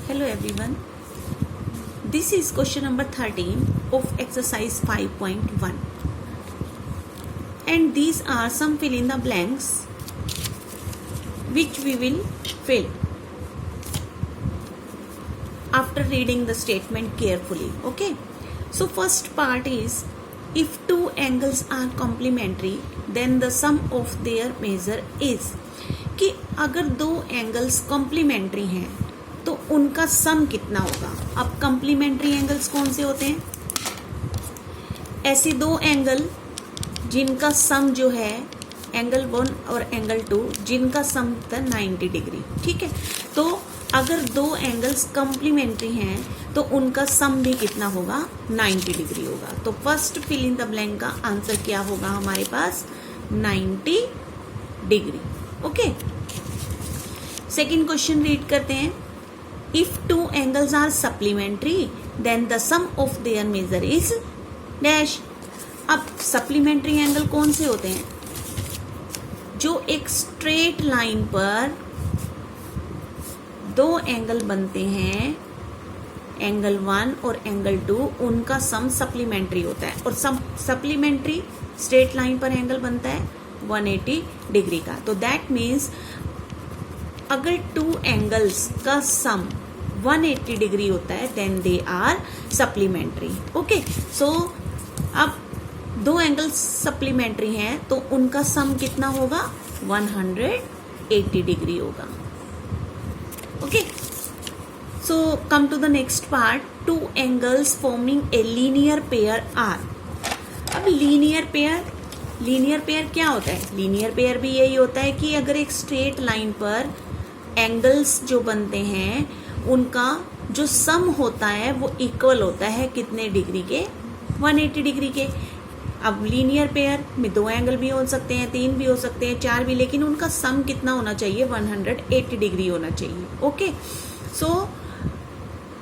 Hello everyone. This is question number 13 of exercise 5.1. And these are some fill in the blanks which we will fill after reading the statement carefully. Okay. So first part is, if two angles are complementary then the sum of their measure is. कि अगर दो angles complementary हैं तो उनका सम कितना होगा. अब complementary angles कौन से होते हैं? ऐसे दो एंगल जिनका सम जो है एंगल 1 और एंगल 2 जिनका सम था 90 डिग्री. ठीक है. तो अगर दो एंगल्स कॉम्प्लीमेंट्री हैं तो उनका सम भी कितना होगा? 90 डिग्री होगा. तो first fill in the blank का आंसर क्या होगा हमारे पास? 90 degree. Okay. Second question read करते हैं. If two angles are supplementary then the sum of their measure is dash. अब सप्लीमेंट्री एंगल कौन से होते हैं? जो एक स्ट्रेट लाइन पर दो एंगल बनते हैं, एंगल 1 और एंगल 2, उनका सम सप्लीमेंट्री होता है. और सप्लीमेंट्री स्ट्रेट लाइन पर एंगल बनता है 180 डिग्री का. तो दैट मीन्स अगर टू एंगल्स का सम 180 डिग्री होता है then they are supplementary. Okay. So अब दो एंगल्स सप्लीमेंट्री हैं तो उनका सम कितना होगा? 180 डिग्री होगा. Okay. So come to the next part. Two angles forming a linear pair are. अब लीनियर पेयर क्या होता है? लीनियर पेयर भी यही होता है कि अगर एक स्ट्रेट लाइन पर एंगल्स जो बनते हैं उनका जो सम होता है वो इक्वल होता है कितने डिग्री के? 180 डिग्री के. अब लीनियर पेयर में दो एंगल भी हो सकते हैं, 3 भी हो सकते हैं, 4 भी, लेकिन उनका सम कितना होना चाहिए? 180 डिग्री होना चाहिए. Okay. So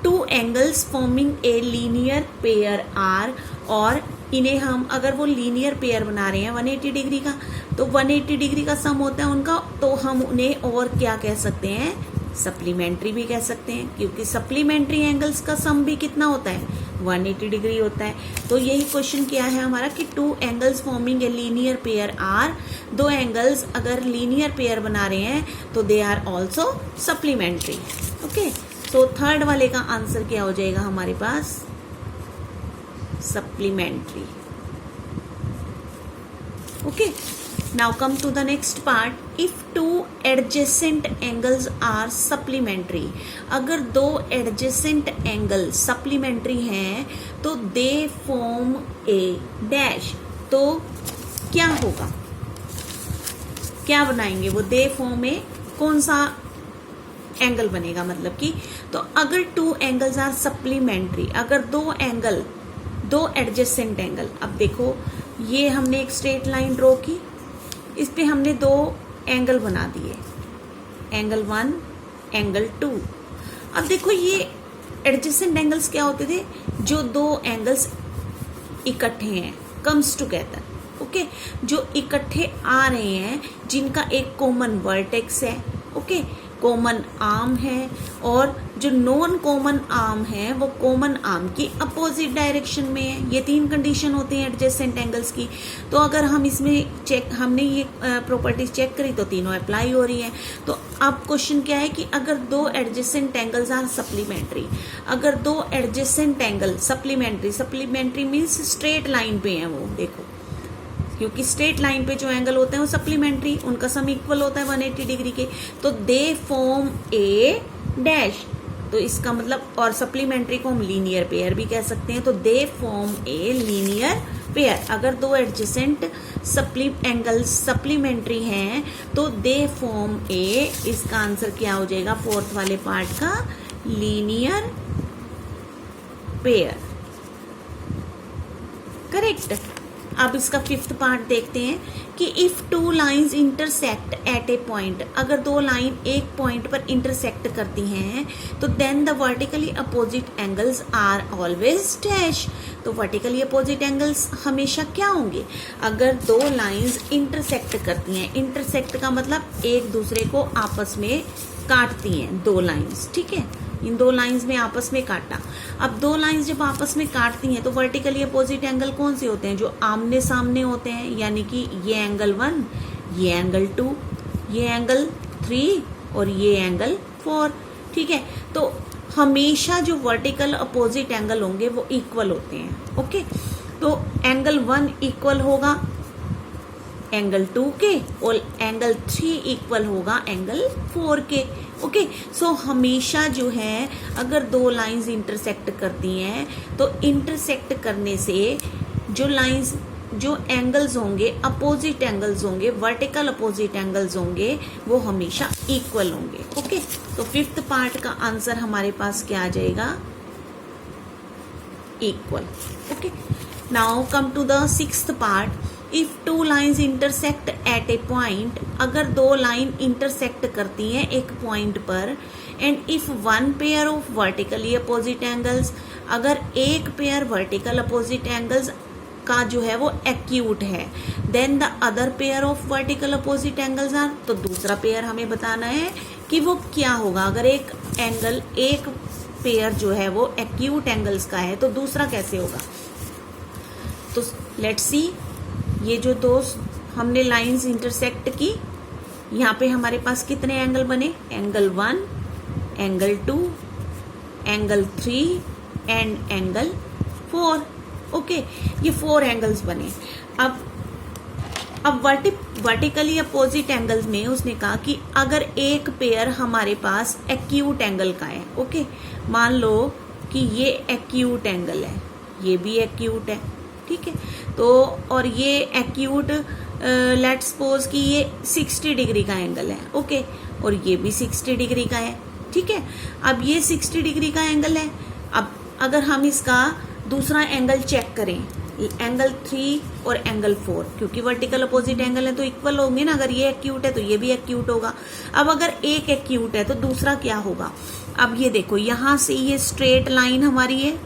two angles forming a linear pair are, और इन्हें हम अगर वो लीनियर पेयर बना रहे हैं 180 डिग्री का तो 180 डिग्री का सम होता है उनका, तो हम उन्हें और क्या कह सकते हैं? सप्लीमेंट्री भी कह सकते हैं, क्योंकि सप्लीमेंट्री एंगल्स का सम भी कितना होता है? 180 डिग्री होता है. तो यही क्वेश्चन क्या है हमारा कि two angles forming a linear pair are. दो एंगल्स अगर लीनियर पेयर बना रहे हैं तो they are also supplementary. Okay. तो थर्ड वाले का आंसर क्या हो जाएगा हमारे पास? Supplementary. Okay. Now come to the next part. If two adjacent angles are supplementary. अगर दो एडजेसेंट एंगल सप्लीमेंट्री हैं तो दे फॉर्म ए डैश. तो क्या होगा? क्या बनाएंगे वो? दे फॉर्म ए कौन सा एंगल बनेगा? मतलब कि तो अगर टू एंगल्स आर सप्लीमेंट्री, अगर दो एडजेसेंट एंगल, अब देखो ये हमने एक स्ट्रेट लाइन ड्रॉ की, इस पे हमने दो एंगल बना दिए, एंगल 1, एंगल 2. अब देखो ये एडजेसेंट एंगल्स क्या होते थे? जो दो एंगल्स इकट्ठे हैं, कम्स टुगेदर. ओके. जो इकट्ठे आ रहे हैं, जिनका एक कॉमन वर्टेक्स है, ओके, कॉमन आर्म है, और जो नॉन कॉमन आर्म है वो कॉमन आर्म की अपोजिट डायरेक्शन में है. ये 3 कंडीशन होती हैं एडजेसेंट एंगल्स की. तो अगर हम इसमें हमने ये प्रॉपर्टीज चेक करी तो तीनों अप्लाई हो रही हैं. तो अब क्वेश्चन क्या है कि अगर दो एडजेसेंट एंगल्स आर सप्लीमेंट्री, अगर दो adjacent angle supplementary means straight line पे है वो, देखो, क्योंकि स्ट्रेट लाइन पे जो एंगल होते हैं वो सप्लीमेंट्री, उनका सम इक्वल होता है 180 डिग्री के. तो दे फॉर्म ए डैश. तो इसका मतलब, और सप्लीमेंट्री को हम लीनियर पेयर भी कह सकते हैं. तो they form A linear pair. अगर दो एडजेसेंट एंगल्स सप्लीमेंट्री हैं तो दे फॉर्म ए. इसका आंसर क्या हो जाएगा फोर्थ वाले पार्ट का? Linear pair. करेक्ट. अब इसका फिफ्थ पार्ट देखते हैं कि if two lines intersect at a point. अगर दो लाइन एक पॉइंट पर इंटरसेक्ट करती हैं तो then the vertically opposite angles are always dash. तो वर्टिकली अपोजिट एंगल्स हमेशा क्या होंगे? अगर दो लाइंस इंटरसेक्ट करती हैं, इंटरसेक्ट का मतलब एक दूसरे को आपस में काटती हैं दो लाइंस, ठीक है। इन दो लाइंस में आपस में काटा। अब दो लाइंस जब आपस में काटती हैं तो वर्टिकली अपोजिट एंगल कौन से होते हैं? जो आमने सामने होते हैं, यानी कि ये एंगल 1, ये एंगल 2, ये एंगल 3 और ये एंगल 4, ठीक है। तो हमेशा जो वर्टिकल अपोजिट एंगल होंगे वो इक्वल होते हैं, ओके। तो एंगल 1 इक्वल होगा एंगल 2 के और एंगल 3 इक्वल होगा एंगल 4 के, ओके। सो हमेशा जो है अगर दो लाइंस इंटरसेक्ट करती हैं तो इंटरसेक्ट करने से जो लाइंस, जो एंगल्स होंगे, अपोजिट एंगल्स होंगे, वर्टिकल अपोजिट एंगल्स होंगे, वो हमेशा इक्वल होंगे, ओके। तो फिफ्थ पार्ट का आंसर हमारे पास क्या आ जाएगा? Equal, okay. Now come to the sixth part. If two lines intersect at a point, अगर दो लाइन इंटरसेक्ट करती हैं एक पॉइंट पर, and if one pair of vertically opposite angles, अगर एक पेयर वर्टिकल अपोजिट एंगल्स का जो है वो एक्यूट है, then the other pair of vertical opposite angles are, तो दूसरा पेयर हमें बताना है कि वो क्या होगा। अगर एक एंगल, एक पेयर जो है वो एक्यूट एंगल्स का है तो दूसरा कैसे होगा? तो लेट्स सी, ये जो दो हमने लाइंस इंटरसेक्ट की, यहाँ पे हमारे पास कितने एंगल बने? Angle 1, angle 2, angle 3 and angle 4, okay. ये 4 एंगल्स बने। अब वर्टिकली अपोजिट एंगल्स में उसने कहा कि अगर एक पेयर हमारे पास एक्यूट एंगल का है, ओके। मान लो कि ये एक्यूट एंगल है, ये भी एक्यूट है, ठीक है। तो और ये एक्यूट, लेट्स सपोज कि ये 60 डिग्री का एंगल है, ओके, और ये भी 60 डिग्री का है, ठीक है। अब ये 60 डिग्री का एंगल है। अब अगर हम इसका दूसरा एंगल चेक करें, एंगल 3 और एंगल 4, क्योंकि वर्टिकल अपोजिट एंगल है तो इक्वल होंगे ना। अगर ये एक्यूट है तो ये भी एक्यूट होगा। अब अगर एक एक्यूट है तो दूसरा क्या होगा? अब ये देखो, यहां से ये स्ट्रेट लाइन हमारी है,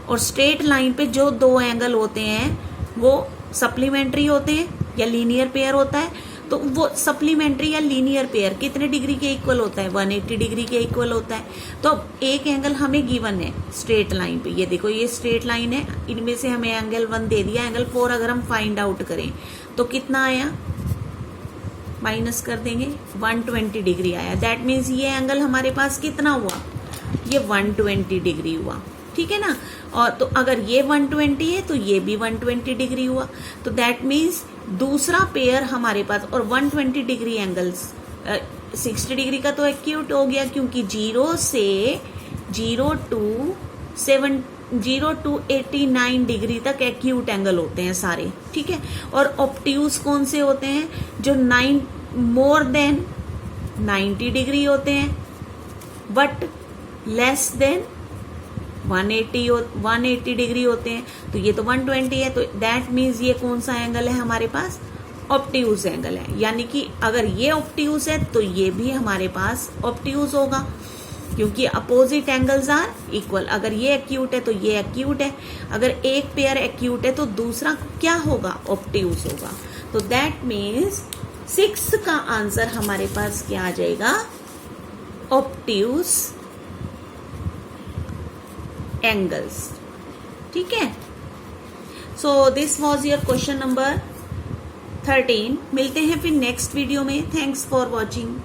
और स्ट्रेट लाइन पे जो दो एंगल होते हैं वो सप्लीमेंट्री होते हैं या लीनियर पेयर होता है। तो वो सप्लीमेंट्री या लीनियर पेयर कितने डिग्री के इक्वल होता है? 180 डिग्री के इक्वल होता है। तो एक एंगल हमें गिवन है स्ट्रेट लाइन पे, ये देखो ये स्ट्रेट लाइन है, इनमें से हमें एंगल 1 दे दिया। एंगल 4 अगर हम फाइंड आउट करें तो कितना आया? माइनस कर देंगे, 120 डिग्री आया। दैट मीन्स ये एंगल हमारे पास कितना हुआ? ये 120 डिग्री हुआ, ठीक है ना। और तो अगर ये 120 है तो ये भी 120 डिग्री हुआ। तो दैट मीन्स दूसरा पेयर हमारे पास, और 120 डिग्री एंगल्स, 60 डिग्री का तो एक्यूट हो गया, क्योंकि 0 टू 89 डिग्री तक एक्यूट एंगल होते हैं सारे, ठीक है। और ऑब्ट्यूज कौन से होते हैं? जो मोर देन 90 डिग्री होते हैं बट लेस देन 180 डिग्री होते हैं। तो ये तो 120 है, तो दैट मीन्स ये कौन सा एंगल है हमारे पास? ऑब्ट्यूज एंगल है। यानी कि अगर ये ऑब्ट्यूज है तो ये भी हमारे पास ऑब्ट्यूज होगा, क्योंकि अपोजिट एंगल्स आर इक्वल। अगर ये एक्यूट है तो ये एक्यूट है, अगर एक पेयर एक्यूट है तो दूसरा क्या होगा? ऑब्ट्यूज होगा। तो दैट मीन्स 6 का आंसर हमारे पास क्या आ जाएगा? ऑब्ट्यूज एंगल्स, ठीक है। So this was your question number 13। मिलते हैं फिर नेक्स्ट वीडियो में। Thanks for watching.